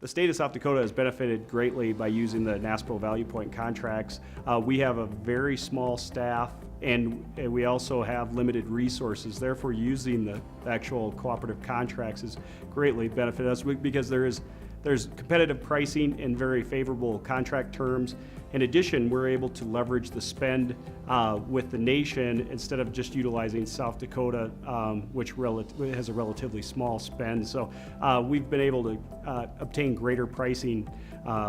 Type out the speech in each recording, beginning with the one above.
The state of South Dakota has benefited greatly by using the NASPO ValuePoint contracts. We have a very small staff and we also have limited resources. Therefore, using the actual cooperative contracts has greatly benefited us because there's competitive pricing and very favorable contract terms. In addition, we're able to leverage the spend with the nation instead of just utilizing South Dakota, which has a relatively small spend. So we've been able to obtain greater pricing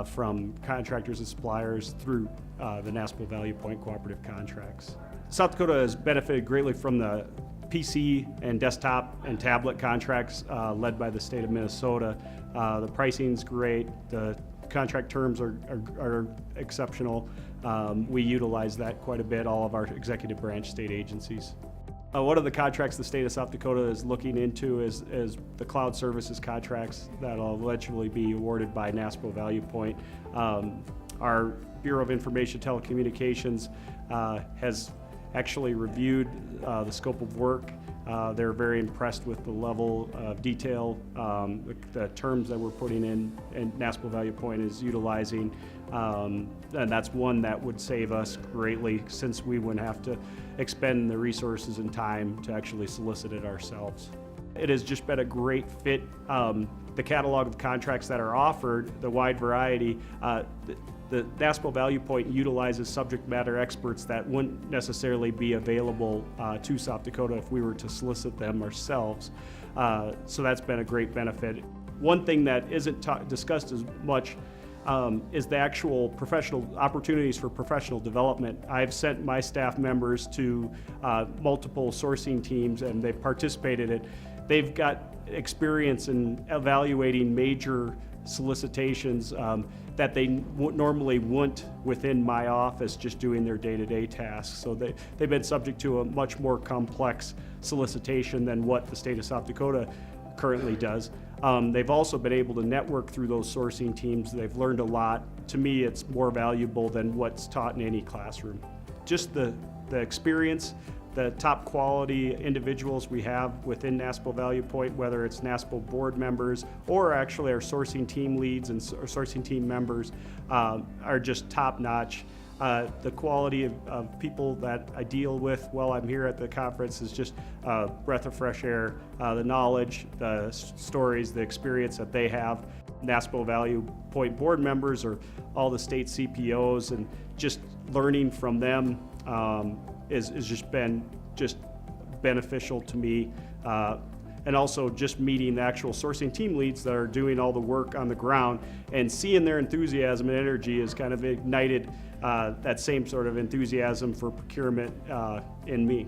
from contractors and suppliers through the NASPO ValuePoint cooperative contracts. South Dakota has benefited greatly from the PC and desktop and tablet contracts led by the state of Minnesota. The pricing's great. The contract terms are exceptional. We utilize that quite a bit, all of our executive branch state agencies. One of the contracts the state of South Dakota is looking into is the cloud services contracts that will eventually be awarded by NASPO ValuePoint. Our Bureau of Information Telecommunications has actually reviewed the scope of work. They're very impressed with the level of detail, the terms that we're putting in, and NASPO ValuePoint is utilizing. And that's one that would save us greatly since we wouldn't have to expend the resources and time to actually solicit it ourselves. It has just been a great fit. The catalog of contracts that are offered, the wide variety, the NASPO ValuePoint utilizes subject matter experts that wouldn't necessarily be available to South Dakota if we were to solicit them ourselves. So that's been a great benefit. One thing that isn't discussed as much is the actual professional opportunities for professional development. I've sent my staff members to multiple sourcing teams and they've participated in it. They've got experience in evaluating major solicitations that they normally wouldn't within my office just doing their day-to-day tasks. So they've been subject to a much more complex solicitation than what the state of South Dakota currently does. They've also been able to network through those sourcing teams. They've learned a lot. To me, it's more valuable than what's taught in any classroom. Just the experience, the top quality individuals we have within NASPO ValuePoint, whether it's NASPO board members or actually our sourcing team leads and our sourcing team members, are just top notch. The quality of people that I deal with while I'm here at the conference is just a breath of fresh air. The knowledge, the stories, the experience that they have. NASPO ValuePoint board members or all the state CPOs, and just learning from them is just been beneficial to me. And also just meeting the actual sourcing team leads that are doing all the work on the ground and seeing their enthusiasm and energy has kind of ignited that same sort of enthusiasm for procurement in me.